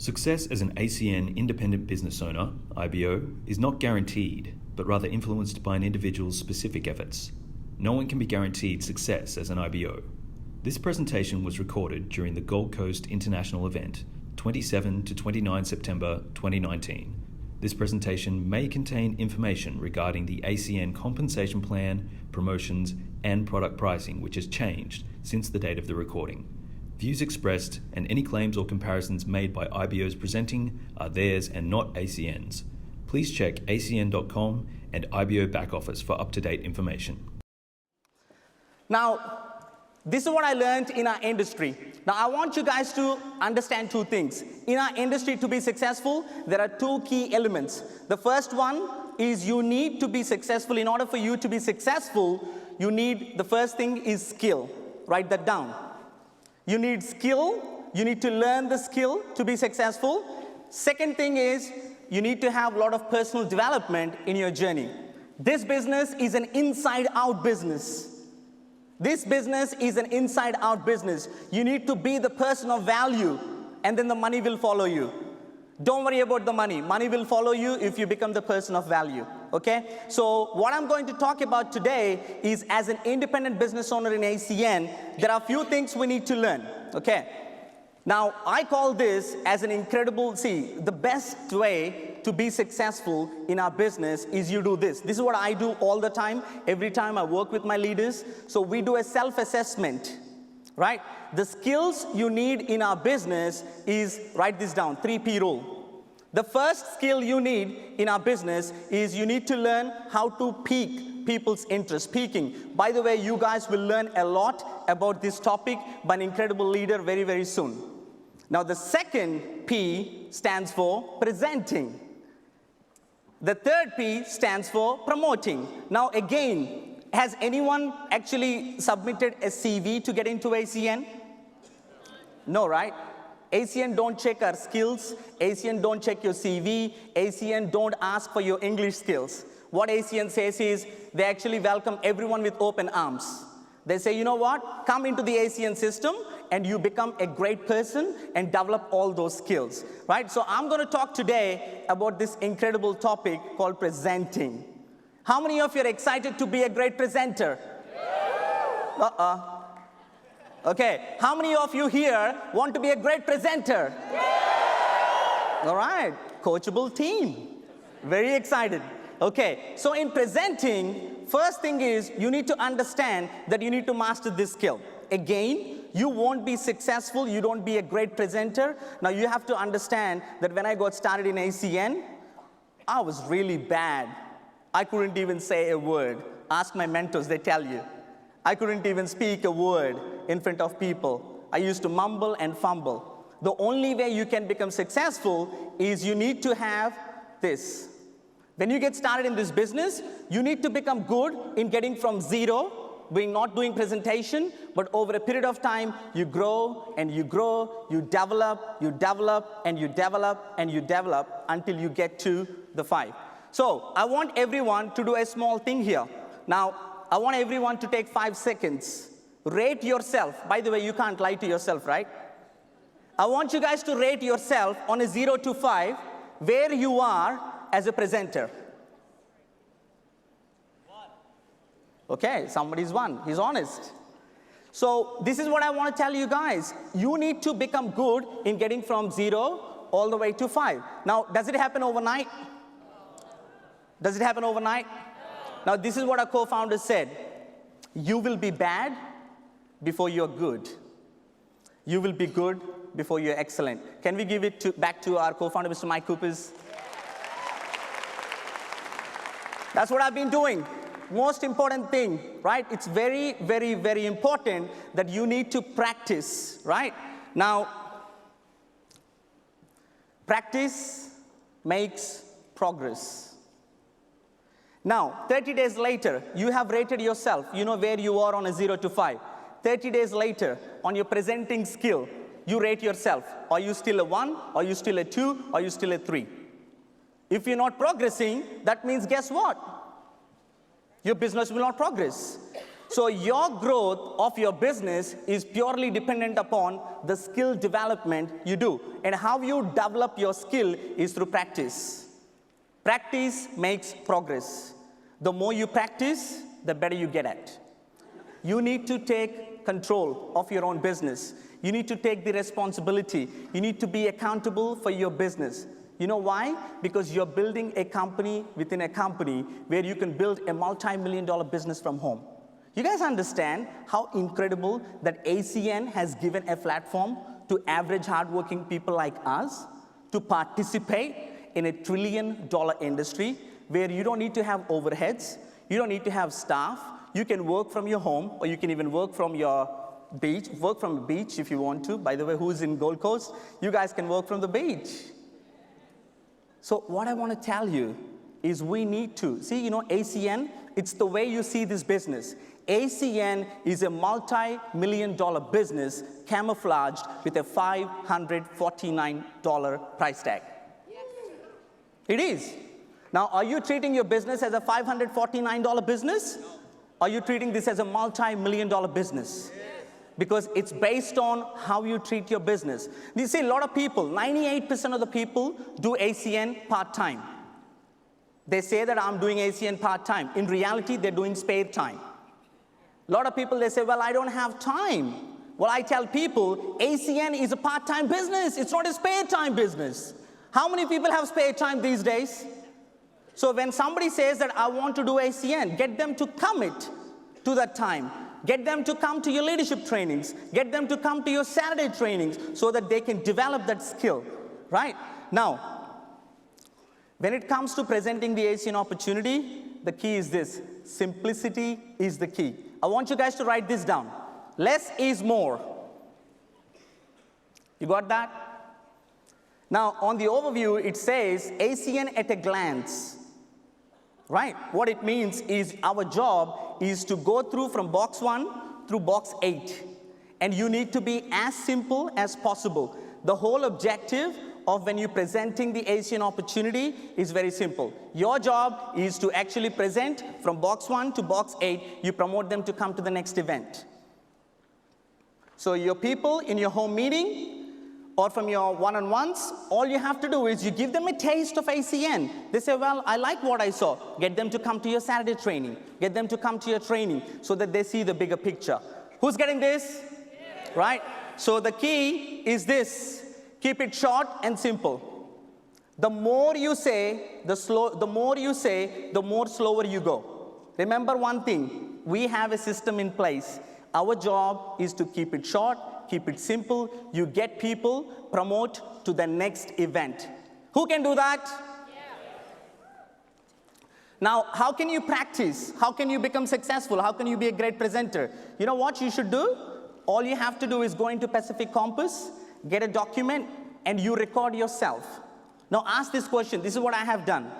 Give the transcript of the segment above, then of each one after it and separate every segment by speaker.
Speaker 1: Success as an ACN independent business owner, IBO, is not guaranteed, but rather influenced by an individual's specific efforts. No one can be guaranteed success as an IBO. This presentation was recorded during the Gold Coast International event, 27 to 29 September 2019. This presentation may contain information regarding the ACN compensation plan, promotions, and product pricing, which has changed since the date of the recording. Views expressed and any claims or comparisons made by IBOs presenting are theirs and not ACN's. Please check acn.com and IBO back office for up-to-date information.
Speaker 2: Now, this is what I learned in our industry. Now, I want you guys to understand two things. In our industry, to be successful, there are two key elements. The first one is you need to be successful. In order for you to be successful, the first thing is skill. Write that down. You need skill. You need to learn the skill to be successful. Second thing is you need to have a lot of personal development in your journey. This business is an inside-out business. This business is an inside-out business. You need to be the person of value, and then the money will follow you. Don't worry about the money. Money will follow you if you become the person of value, okay? So what I'm going to talk about today is, as an independent business owner in ACN, there are a few things we need to learn, okay? Now, I call this as an incredible, the best way to be successful in our business is you do this. This is what I do all the time, every time I work with my leaders. So we do a self-assessment, right? The skills you need in our business is, write this down, 3P rule. The first skill you need in our business is you need to learn how to pique people's interest, peaking. By the way, you guys will learn a lot about this topic by an incredible leader very, very soon. Now, the second P stands for presenting. The third P stands for promoting. Now, again, has anyone actually submitted a CV to get into ACN? No, right? ACN don't check our skills. ACN don't check your CV. ACN don't ask for your English skills. What ACN says is they actually welcome everyone with open arms. They say, you know what? Come into the ACN system and you become a great person and develop all those skills, right? So I'm going to talk today about this incredible topic called presenting. How many of you are excited to be a great presenter? Okay, how many of you here want to be a great presenter? All right, coachable team. Very excited. Okay, so in presenting, first thing is you need to understand that you need to master this skill. Again, you won't be successful, you don't be a great presenter. Now you have to understand that when I got started in ACN, I was really bad. I couldn't even say a word. Ask my mentors, they tell you. I couldn't even speak a word in front of people. I used to mumble and fumble. The only way you can become successful is you need to have this. When you get started in this business, you need to become good in getting from zero, not doing presentation, but over a period of time, you grow and you grow, you develop, and you develop, and you develop until you get to the 5. So I want everyone to do a small thing here. Now, I want everyone to take 5 seconds. Rate yourself. By the way, you can't lie to yourself, right? I want you guys to rate yourself on a 0 to 5, where you are as a presenter.
Speaker 3: 1.
Speaker 2: Okay, somebody's 1. He's honest. So this is what I want to tell you guys. You need to become good in getting from 0 all the way to 5. Now, does it happen overnight? Does it happen overnight? Now, this is what our co-founder said. You will be bad before you're good. You will be good before you're excellent. Can we give it back to our co-founder, Mr. Mike Coopers? That's what I've been doing. Most important thing, right? It's very, very, very important that you need to practice, right? Now, practice makes progress. Now, 30 days later, you have rated yourself. You know where you are on a 0 to 5. 30 days later, on your presenting skill, you rate yourself. Are you still a 1? Are you still a 2? Are you still a 3? If you're not progressing, that means guess what? Your business will not progress. So your growth of your business is purely dependent upon the skill development you do. And how you develop your skill is through practice. Practice makes progress. The more you practice, the better you get at. You need to take control of your own business. You need to take the responsibility. You need to be accountable for your business. You know why? Because you're building a company within a company where you can build a multi-million-dollar business from home. You guys understand how incredible that ACN has given a platform to average hardworking people like us to participate in a trillion-dollar industry where you don't need to have overheads, you don't need to have staff, you can work from your home, or you can even work from your beach, work from the beach if you want to. By the way, who's in Gold Coast? You guys can work from the beach. So what I want to tell you is we need to, see, you know, ACN, it's the way you see this business. ACN is a multi-million-dollar business camouflaged with a $549 price tag. Yes. It is. Now, are you treating your business as a $549 business? No. Are you treating this as a multi-million-dollar business? Yes. Because it's based on how you treat your business. You see, a lot of people, 98% of the people do ACN part-time. They say that I'm doing ACN part-time. In reality, they're doing spare time. A lot of people, they say, well, I don't have time. Well, I tell people, ACN is a part-time business. It's not a spare time business. How many people have spare time these days? So when somebody says that I want to do ACN, get them to commit to that time. Get them to come to your leadership trainings. Get them to come to your Saturday trainings so that they can develop that skill, right? Now, when it comes to presenting the ACN opportunity, the key is this. Simplicity is the key. I want you guys to write this down. Less is more. You got that? Now, on the overview, it says ACN at a glance. Right? What it means is our job is to go through from box 1 through box 8. And you need to be as simple as possible. The whole objective of when you're presenting the ACN opportunity is very simple. Your job is to actually present from box 1 to box 8. You promote them to come to the next event. So your people in your home meeting or from your one-on-ones, all you have to do is you give them a taste of ACN. They say, well, I like what I saw. Get them to come to your Saturday training. Get them to come to your training so that they see the bigger picture. Who's getting this? Yeah. Right? So the key is this. Keep it short and simple. The more you say, the more slower you go. Remember one thing. We have a system in place. Our job is to keep it short, keep it simple. You get people, promote to the next event. Who can do that? Yeah. Now, how can you practice? How can you become successful? How can you be a great presenter? You know what you should do? All you have to do is go into Pacific Compass, get a document, and you record yourself. Now, ask this question. This is what I have done.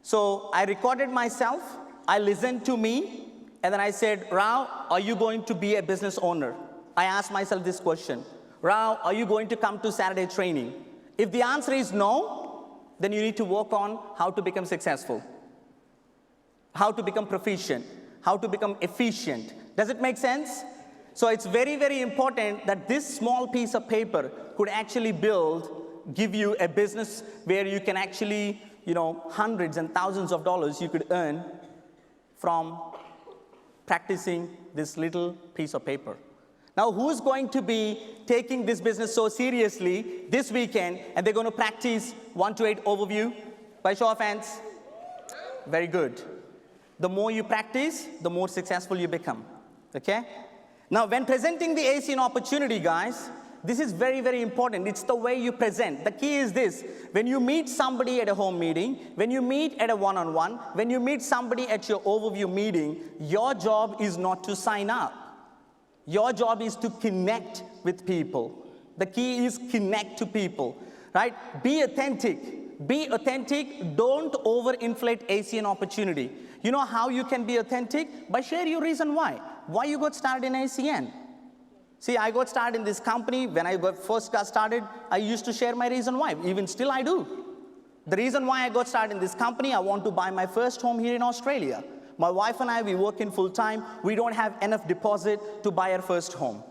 Speaker 2: So I recorded myself. I listened to me. And then I said, Rao, are you going to be a business owner? I asked myself this question. Rao, are you going to come to Saturday training? If the answer is no, then you need to work on how to become successful, how to become proficient, how to become efficient. Does it make sense? So it's very, very important that this small piece of paper could actually give you a business where you can actually, hundreds and thousands of dollars you could earn from practicing this little piece of paper. Now, who's going to be taking this business so seriously this weekend, and they're going to practice 1 to 8 overview? By show of hands? Very good. The more you practice, the more successful you become, okay? Now, when presenting the ACN opportunity, guys, this is very, very important. It's the way you present. The key is this. When you meet somebody at a home meeting, when you meet at a one-on-one, when you meet somebody at your overview meeting, your job is not to sign up. Your job is to connect with people. The key is connect to people, right? Be authentic. Be authentic. Don't overinflate ACN opportunity. You know how you can be authentic? By sharing your reason why. Why you got started in ACN. See, I got started in this company. When I first got started, I used to share my reason why. Even still, I do. The reason why I got started in this company, I want to buy my first home here in Australia. My wife and I, we work in full time. We don't have enough deposit to buy our first home.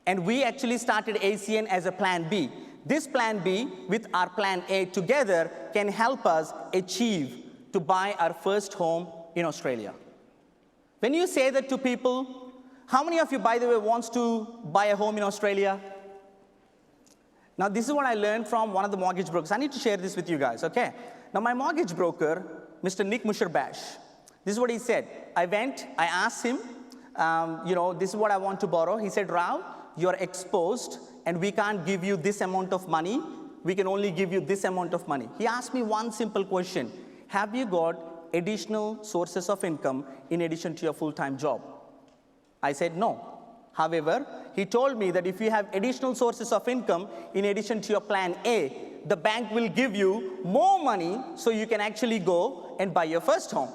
Speaker 2: And we actually started ACN as a plan B. This plan B with our plan A together can help us achieve to buy our first home in Australia. When you say that to people, how many of you, by the way, wants to buy a home in Australia? Now, this is what I learned from one of the mortgage brokers. I need to share this with you guys, okay? Now, my mortgage broker, Mr. Nick Musherbash, this is what he said. I asked him, this is what I want to borrow. He said, Rao, you're exposed, and we can't give you this amount of money. We can only give you this amount of money. He asked me one simple question. Have you got additional sources of income in addition to your full-time job? I said no. However, he told me that if you have additional sources of income in addition to your plan A, the bank will give you more money so you can actually go and buy your first home.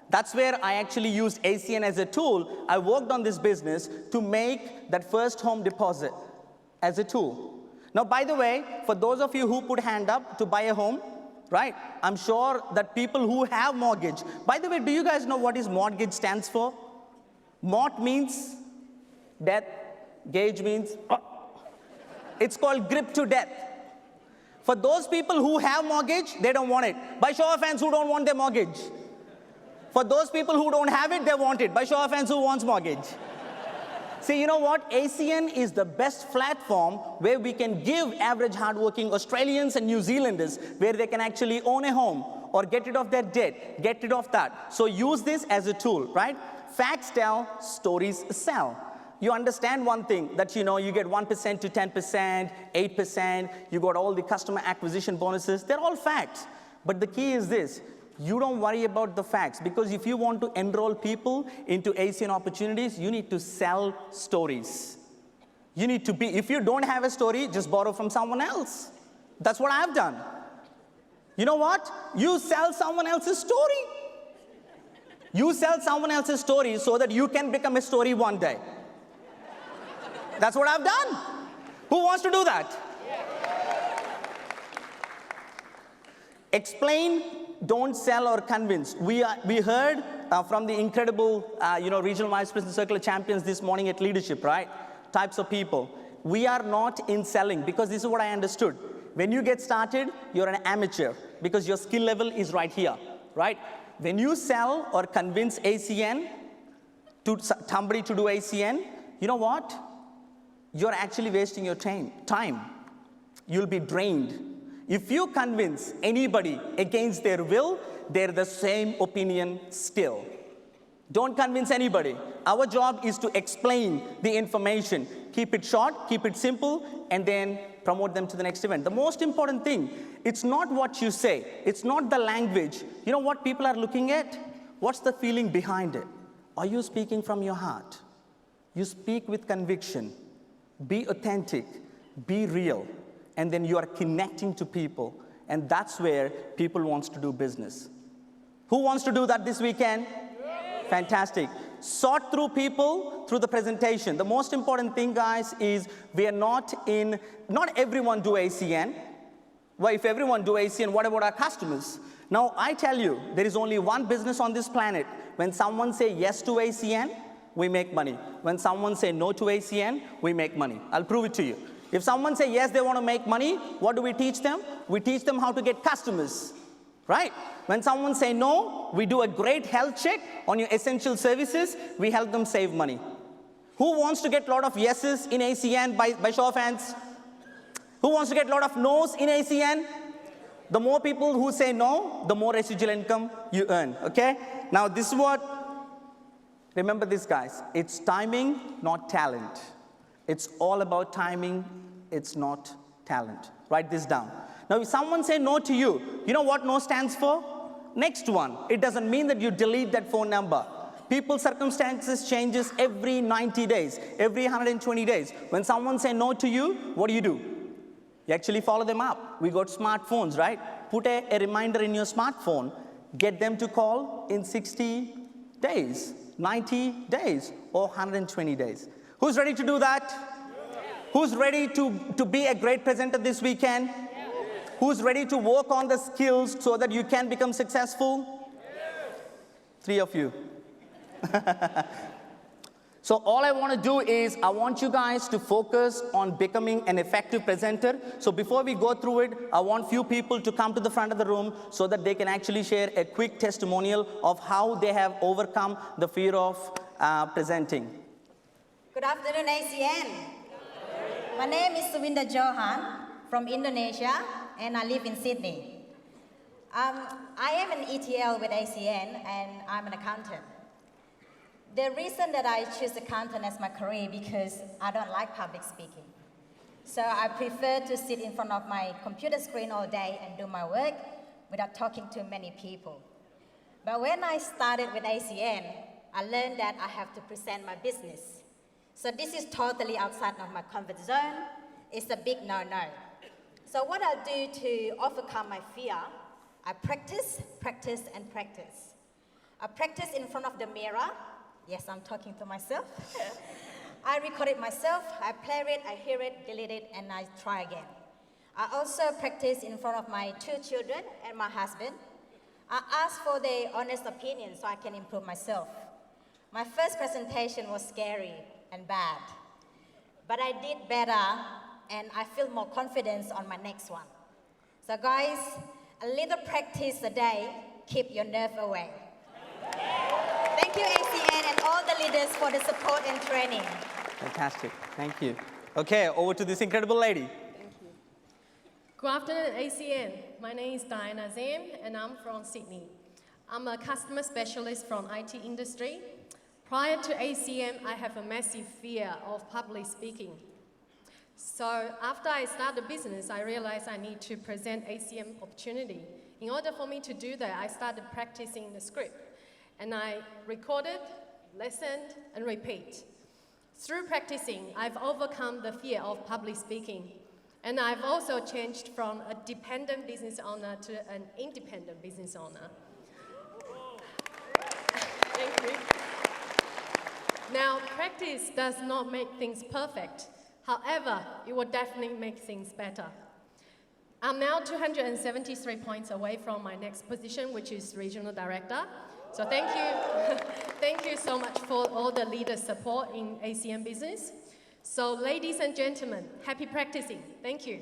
Speaker 2: That's where I actually used ACN as a tool. I worked on this business to make that first home deposit as a tool. Now, by the way, for those of you who put hand up to buy a home, right, I'm sure that people who have mortgage, by the way, do you guys know what is mortgage stands for? Mort means death, gauge means, it's called grip to death. For those people who have mortgage, they don't want it. By show of hands, who don't want their mortgage? For those people who don't have it, they want it. By show of hands, who wants mortgage? See, you know what? ACN is the best platform where we can give average hardworking Australians and New Zealanders where they can actually own a home or get rid of their debt, get rid of that. So use this as a tool, right? Facts tell, stories sell. You understand one thing, that you get 1% to 10%, 8%, you got all the customer acquisition bonuses. They're all facts. But the key is this. You don't worry about the facts, because if you want to enroll people into ACN opportunities, you need to sell stories. You need to if you don't have a story, just borrow from someone else. That's what I've done. You know what? You sell someone else's story. You sell someone else's story so that you can become a story one day. That's what I've done. Who wants to do that? Explain, don't sell or convince. We heard from the incredible, regional vice president circular champions this morning at leadership, right? Types of people. We are not in selling, because this is what I understood. When you get started, you're an amateur because your skill level is right here, right? When you sell or convince ACN to somebody to do ACN, you know what? You're actually wasting your time. You'll be drained. If you convince anybody against their will, they're the same opinion still. Don't convince anybody. Our job is to explain the information. Keep it short, keep it simple, and then promote them to the next event. The most important thing, it's not what you say. It's not the language. You know what people are looking at? What's the feeling behind it? Are you speaking from your heart? You speak with conviction. Be authentic. Be real. And then you are connecting to people. And that's where people wants to do business. Who wants to do that this weekend? Fantastic. Sort through people through the presentation. The most important thing, guys, is not everyone do ACN. Well, if everyone do ACN, what about our customers? Now, I tell you, there is only one business on this planet. When someone say yes to ACN, we make money. When someone say no to ACN, we make money. I'll prove it to you. If someone say yes, they want to make money, what do we teach them? We teach them how to get customers. Right? When someone say no, we do a great health check on your essential services. We help them save money. Who wants to get a lot of yeses in ACN by show of hands? Who wants to get a lot of no's in ACN? The more people who say no, the more residual income you earn, okay? Now this is remember this, guys. It's timing, not talent. It's all about timing. It's not talent. Write this down. Now, if someone say no to you, you know what no stands for? Next one. It doesn't mean that you delete that phone number. People's circumstances changes every 90 days, every 120 days. When someone say no to you, what do? You actually follow them up. We got smartphones, right? Put a reminder in your smartphone. Get them to call in 60 days, 90 days, or 120 days. Who's ready to do that? Who's ready to be a great presenter this weekend? Who's ready to work on the skills so that you can become successful? 3 of you. So all I want to do is I want you guys to focus on becoming an effective presenter. So before we go through it, I want few people to come to the front of the room so that they can actually share a quick testimonial of how they have overcome the fear of presenting.
Speaker 3: Good afternoon, ACN. My name is Sewinda Johan from Indonesia, and I live in Sydney. I am an ETL with ACN, and I'm an accountant. The reason that I choose accountant as my career because I don't like public speaking. So I prefer to sit in front of my computer screen all day and do my work without talking to many people. But when I started with ACN, I learned that I have to present my business. So this is totally outside of my comfort zone. It's a big no-no. So what I do to overcome my fear, I practice, practice, and practice. I practice in front of the mirror. Yes, I'm talking to myself. I record it myself, I play it, I hear it, delete it, and I try again. I also practice in front of my 2 children and my husband. I ask for their honest opinion so I can improve myself. My first presentation was scary and bad, but I did better and I feel more confidence on my next one. So guys, a little practice a day, keep your nerve away. Thank you, ACN, and all the leaders for the support and training.
Speaker 2: Fantastic, thank you. Okay, over to this incredible lady.
Speaker 4: Thank you. Good afternoon, ACN. My name is Diana Zam, and I'm from Sydney. I'm a customer specialist from IT industry. Prior to ACM, I have a massive fear of public speaking. So after I start the business, I realized I need to present ACM opportunity. In order for me to do that, I started practicing the script. And I recorded, listened, and repeat. Through practicing, I've overcome the fear of public speaking. And I've also changed from a dependent business owner to an independent business owner. Thank you. Now, practice does not make things perfect. However, it will definitely make things better. I'm now 273 points away from my next position, which is Regional Director. So thank you. Thank you so much for all the leaders' support in ACM business. So ladies and gentlemen, happy practicing. Thank you.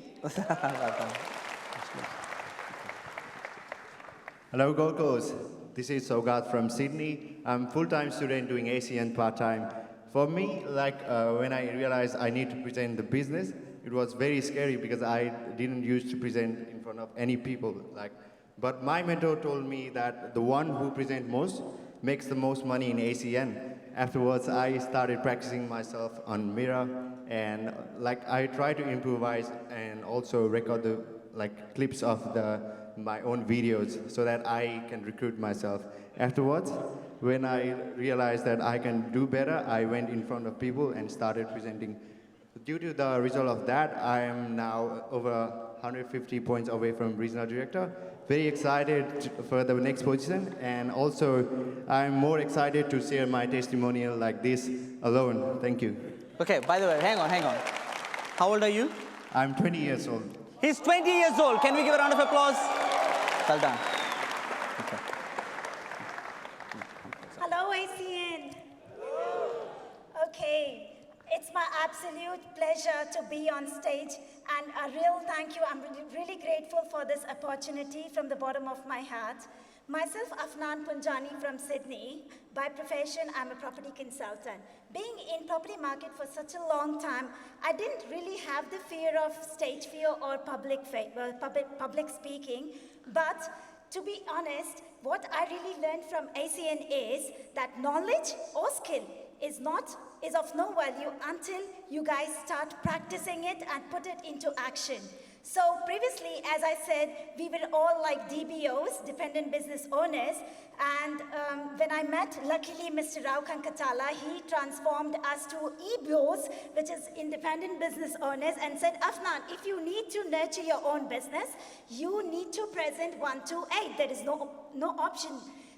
Speaker 5: Hello, Gold Coast. This is Sogat from Sydney. I'm a full-time student doing ACN part-time. For me, when I realized I need to present the business, it was very scary because I didn't used to present in front of any people. But my mentor told me that the one who presents most makes the most money in ACN. Afterwards, I started practicing myself on mirror, and I try to improvise and also record the clips of my own videos so that I can recruit myself. Afterwards, when I realized that I can do better, I went in front of people and started presenting. Due to the result of that, I am now over 150 points away from Regional Director. Very excited for the next position, and also I'm more excited to share my testimonial like this alone. Thank you.
Speaker 2: Okay, by the way, hang on. How old are you?
Speaker 5: I'm 20 years old.
Speaker 2: He's 20 years old. Can we give a round of applause? Well done. Okay.
Speaker 6: Hello, ACN. Okay. It's my absolute pleasure to be on stage, and a real thank you. I'm really grateful for this opportunity from the bottom of my heart. Myself, Afnan Punjani from Sydney. By profession, I'm a property consultant. Being in property market for such a long time, I didn't really have the fear of stage fear or public speaking. But to be honest, what I really learned from ACN is that knowledge or skill is of no value until you guys start practicing it and put it into action. So previously, as I said, we were all like DBOs, dependent business owners, and when I met, luckily, Mr. Rao Kankatala, he transformed us to EBOs, which is independent business owners, and said, Afnan, if you need to nurture your own business, you need to present 1 to 8. There is no option.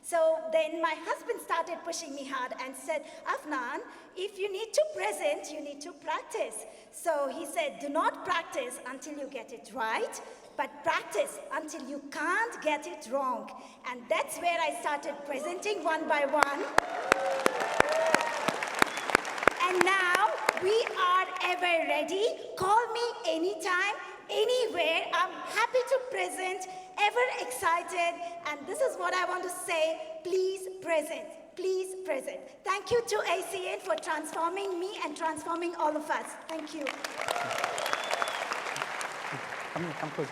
Speaker 6: So then my husband started pushing me hard and said, Afnan, if you need to present, you need to practice. So he said, do not practice until you get it right. but practice until you can't get it wrong. And that's where I started presenting one by one. And now we are ever ready. Call me anytime, anywhere. I'm happy to present, ever excited. And this is what I want to say, please present. Please present. Thank you to ACN for transforming me and transforming all of us. Thank you.
Speaker 2: Come closer.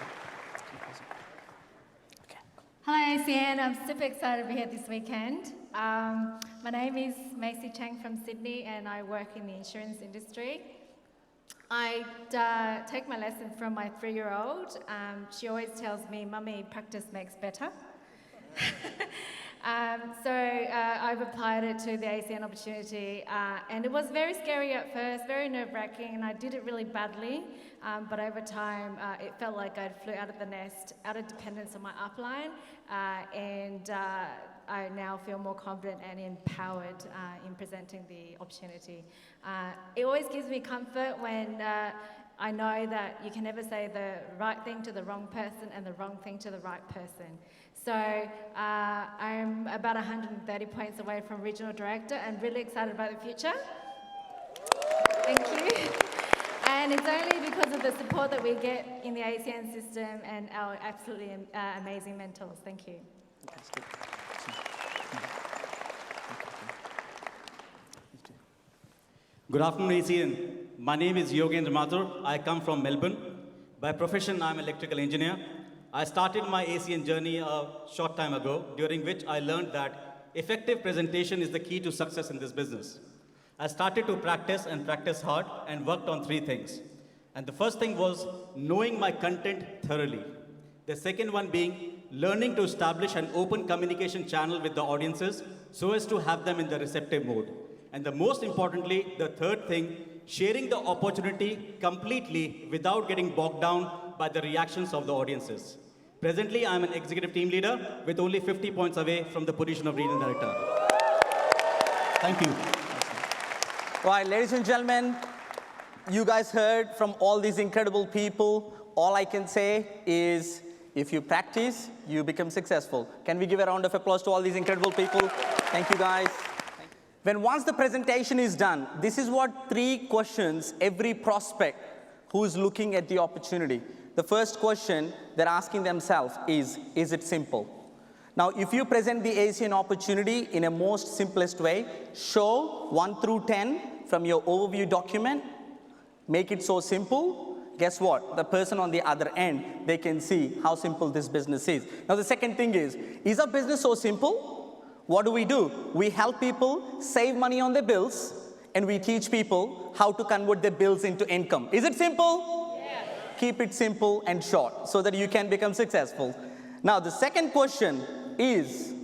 Speaker 7: Hi ACN, I'm super excited to be here this weekend. My name is Macy Chang from Sydney and I work in the insurance industry. I take my lesson from my 3-year-old. She always tells me, "Mummy, practice makes better." I've applied it to the ACN opportunity and it was very scary at first, very nerve-wracking, and I did it really badly, but over time it felt like I flew out of the nest, out of dependence on my upline, and I now feel more confident and empowered in presenting the opportunity. It always gives me comfort when I know that you can never say the right thing to the wrong person and the wrong thing to the right person. So I'm about 130 points away from Regional Director and really excited about the future. Thank you. And it's only because of the support that we get in the ACN system and our absolutely amazing mentors. Thank you.
Speaker 8: Good afternoon, ACN. My name is Yogendra Mathur. I come from Melbourne. By profession, I'm an electrical engineer. I started my ACN journey a short time ago, during which I learned that effective presentation is the key to success in this business. I started to practice and practice hard and worked on 3 things. And the first thing was knowing my content thoroughly. The second one being learning to establish an open communication channel with the audiences so as to have them in the receptive mode. And the most importantly, the third thing, sharing the opportunity completely without getting bogged down by the reactions of the audiences. Presently, I'm an executive team leader with only 50 points away from the position of regional director. Thank you.
Speaker 2: Right, ladies and gentlemen, you guys heard from all these incredible people. All I can say is, if you practice, you become successful. Can we give a round of applause to all these incredible people? Thank you, guys. Once the presentation is done, this is what 3 questions every prospect who is looking at the opportunity. The first question they're asking themselves is it simple? Now, if you present the ACN opportunity in a most simplest way, show 1 through 10 from your overview document, make it so simple, guess what? The person on the other end, they can see how simple this business is. Now, the second thing is our business so simple? What do? We help people save money on their bills, and we teach people how to convert their bills into income. Is it simple? Yes. Keep it simple and short so that you can become successful. Now, the second question is,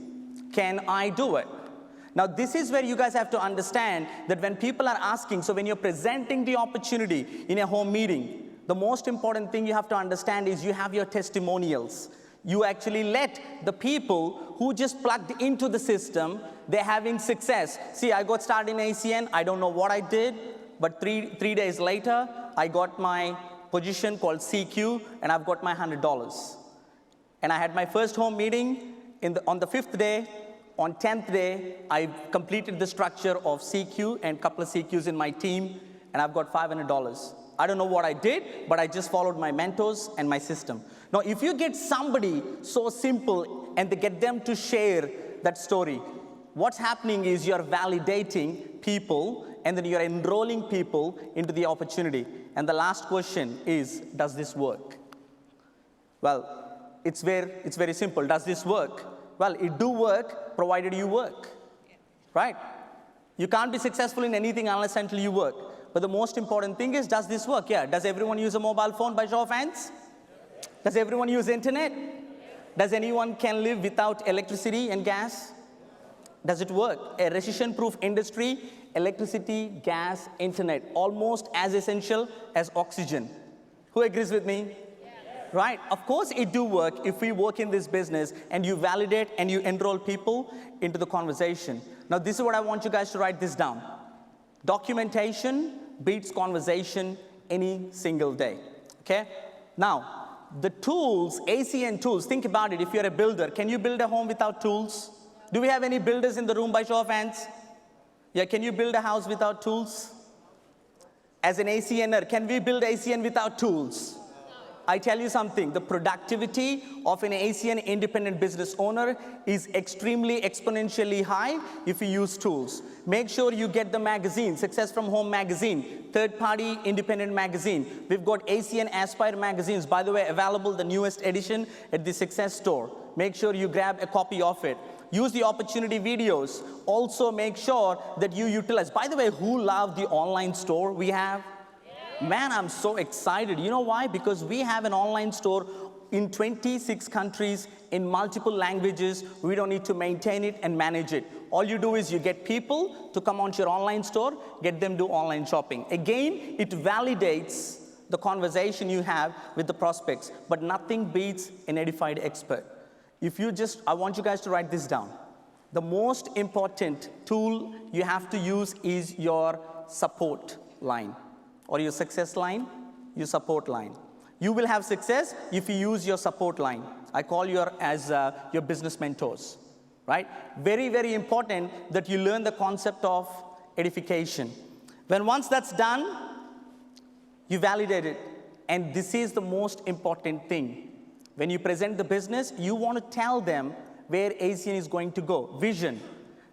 Speaker 2: can I do it? Now, this is where you guys have to understand that when people are asking, so when you're presenting the opportunity in a home meeting, the most important thing you have to understand is you have your testimonials. You actually let the people who just plugged into the system, they're having success. See, I got started in ACN. I don't know what I did, but three days later, I got my position called CQ, and I've got my $100. And I had my first home meeting on the 5th day. On 10th day, I completed the structure of CQ and a couple of CQs in my team, and I've got $500. I don't know what I did, but I just followed my mentors and my system. Now, if you get somebody so simple and they get them to share that story, what's happening is you're validating people and then you're enrolling people into the opportunity. And the last question is, does this work? Well, it's very simple. Does this work? Well, it do work provided you work, right? You can't be successful in anything unless until you work. But the most important thing is, does this work? Yeah. Does everyone use a mobile phone by show of hands? Does everyone use internet? Does anyone can live without electricity and gas? Does it work? A recession-proof industry, electricity, gas, internet, almost as essential as oxygen. Who agrees with me? Right? Of course it do work if we work in this business and you validate and you enroll people into the conversation. Now, this is what I want you guys to write this down. Documentation beats conversation any single day, okay? Now, the tools, ACN tools, think about it. If you're a builder, can you build a home without tools? Do we have any builders in the room by show of hands? Yeah, can you build a house without tools? As an ACNer, can we build ACN without tools? I tell you something, the productivity of an ACN independent business owner is extremely exponentially high if you use tools. Make sure you get the magazine, Success from Home magazine, third-party independent magazine. We've got ACN Aspire magazines, by the way, available, the newest edition at the Success store. Make sure you grab a copy of it. Use the opportunity videos. Also make sure that you utilize. By the way, who loved the online store we have? Man, I'm so excited. You know why? Because we have an online store in 26 countries in multiple languages. We don't need to maintain it and manage it. All you do is you get people to come onto your online store, get them to do online shopping. Again, it validates the conversation you have with the prospects, but nothing beats an edified expert. I want you guys to write this down. The most important tool you have to use is your support line. Or your success line, your support line. You will have success if you use your support line. I call your business mentors, right? Very, very important that you learn the concept of edification. Once that's done, you validate it. And this is the most important thing. When you present the business, you want to tell them where ACN is going to go. Vision.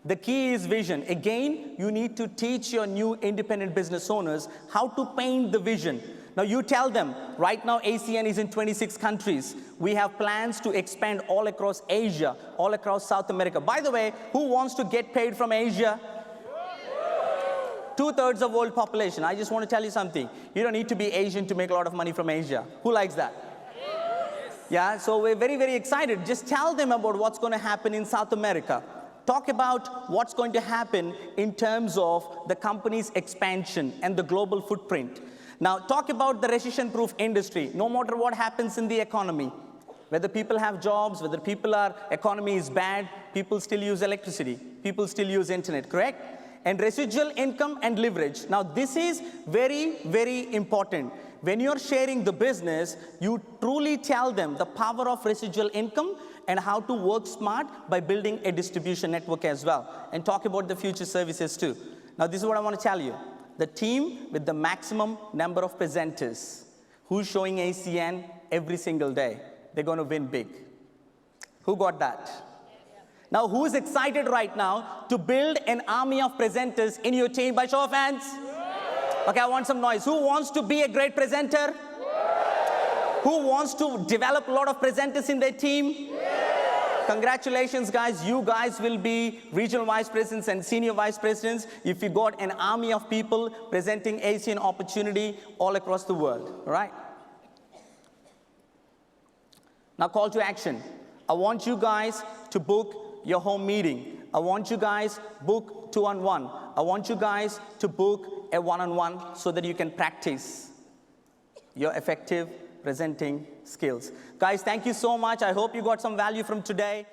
Speaker 2: The key is vision. Again, you need to teach your new independent business owners how to paint the vision. Now you tell them, right now ACN is in 26 countries. We have plans to expand all across Asia, all across South America. By the way, who wants to get paid from Asia? 2/3 of world population. I just want to tell you something. You don't need to be Asian to make a lot of money from Asia. Who likes that? Yeah, so we're very, very excited. Just tell them about what's going to happen in South America. Talk about what's going to happen in terms of the company's expansion and the global footprint. Now, talk about the recession-proof industry. No matter what happens in the economy, whether people have jobs, whether economy is bad, people still use electricity. People still use internet, correct? And residual income and leverage. Now, this is very, very important. When you're sharing the business, you truly tell them the power of residual income and how to work smart by building a distribution network as well. And talk about the future services too. Now, this is what I want to tell you. The team with the maximum number of presenters who's showing ACN every single day, they're going to win big. Who got that? Now, who's excited right now to build an army of presenters in your team by show of hands? Okay, I want some noise. Who wants to be a great presenter? Who wants to develop a lot of presenters in their team? Congratulations, guys. You guys will be regional vice presidents and senior vice presidents if you got an army of people presenting ACN opportunity all across the world, all right? Now, call to action. I want you guys to book your home meeting. I want you guys book 2-on-1. I want you guys to book a 1-on-1 so that you can practice your effective presenting skills. Guys, thank you so much. I hope you got some value from today.